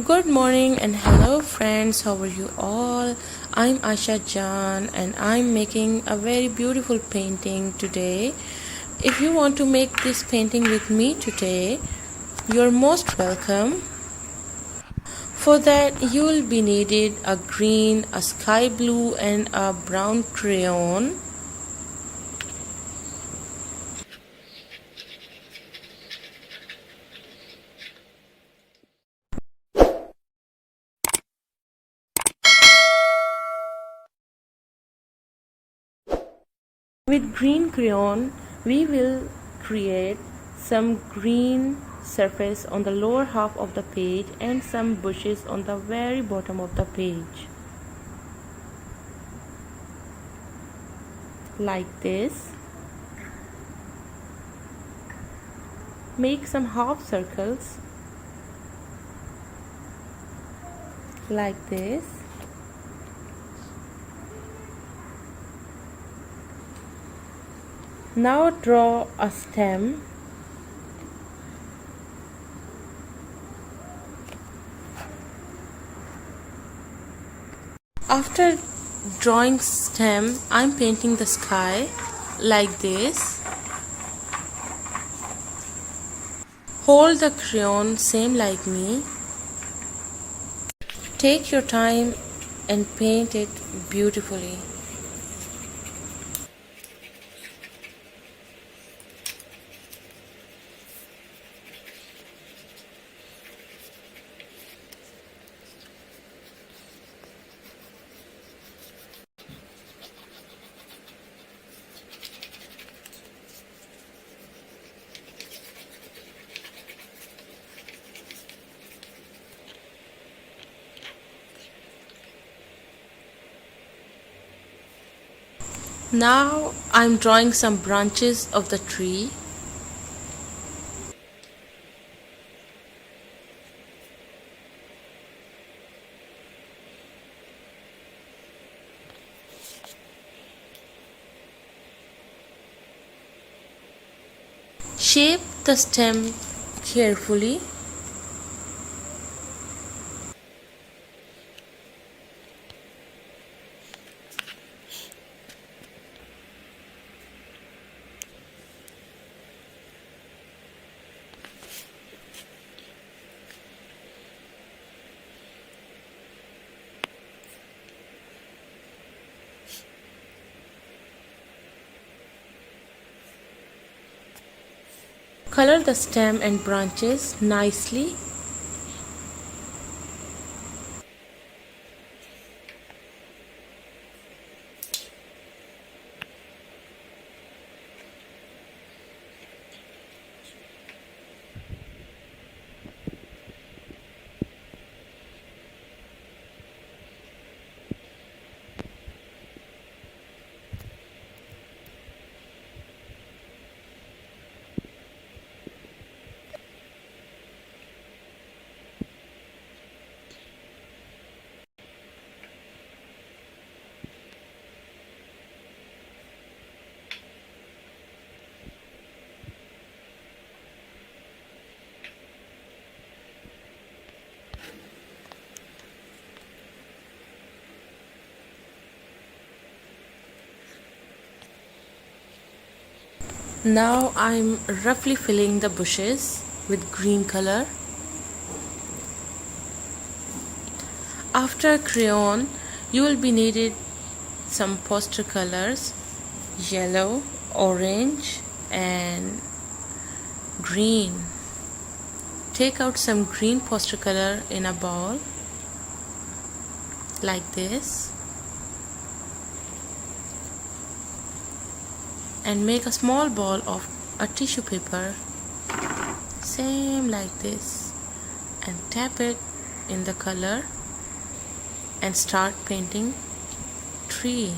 Good morning and hello friends, how are you all? I'm Asha Jan and I'm making a very beautiful painting today. If you want to make this painting with me today, you're most welcome. For that you will be needed a green, a sky blue and a brown crayon. With green crayon, we will create some green surface on the lower half of the page and some bushes on the very bottom of the page. Like this. Make some half circles. Like this. Now draw a stem. After drawing stem, I'm painting the sky like this. Hold the crayon same like me. Take your time and paint it beautifully. Now I'm drawing some branches of the tree. Shape the stem carefully. Color the stem and branches nicely. Now I'm roughly filling the bushes with green color. After crayon, you will be needed some poster colors, yellow, orange and green. Take out some green poster color in a ball like this and make a small ball of a tissue paper, same like this, and tap it in the color and start painting tree.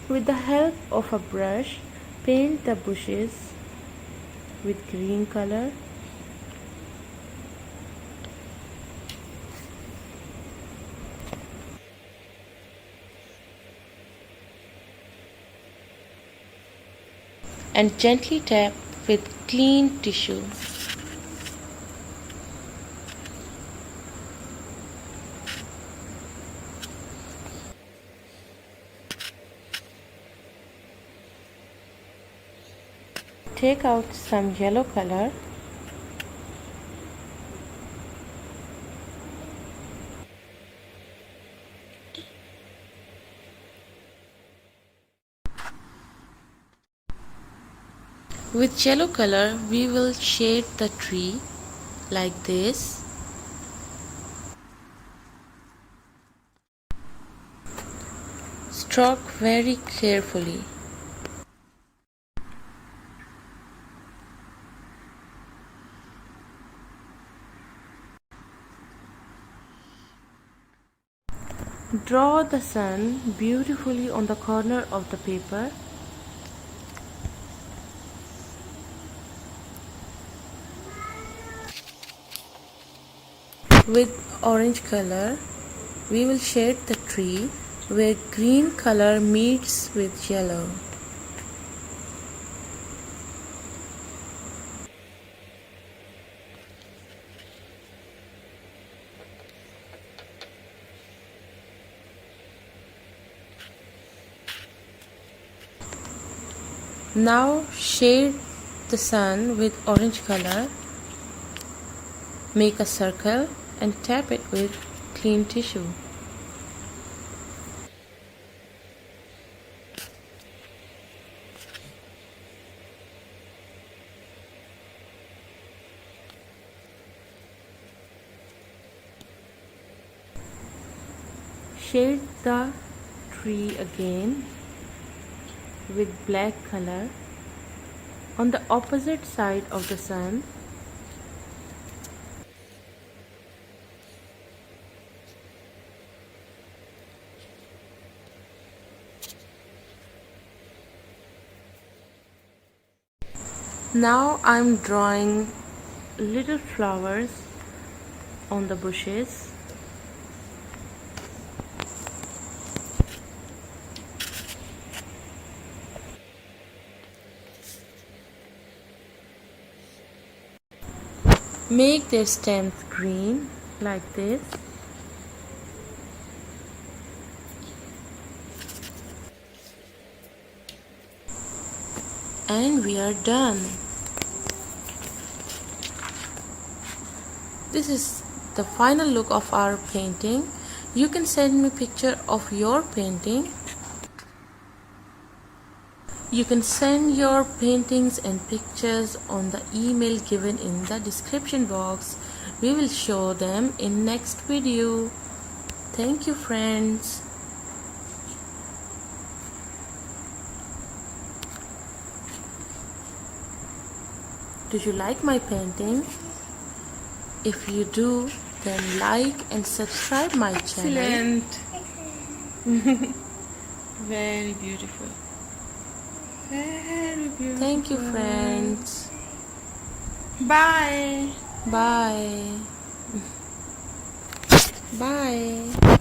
With the help of a brush, paint the bushes with green color. And gently tap with clean tissue. Take out some yellow color. With yellow color, we will shade the tree like this. Stroke very carefully. Draw the sun beautifully on the corner of the paper. With orange color, we will shade the tree where green color meets with yellow. Now shade the sun with orange color. Make a circle and tap it with clean tissue. Shade the tree again with black color on the opposite side of the sun. Now I'm drawing little flowers on the bushes. Make their stems green like this. And we are done. This is the final look of our painting. You can send me picture of your painting. You can send your paintings and pictures on the email given in the description box. We will show them in next video. Thank you, friends. Did you like my painting? If you do, then like and subscribe my channel. Excellent. Very beautiful. Very beautiful. Thank you, friends. Bye. Bye. Bye.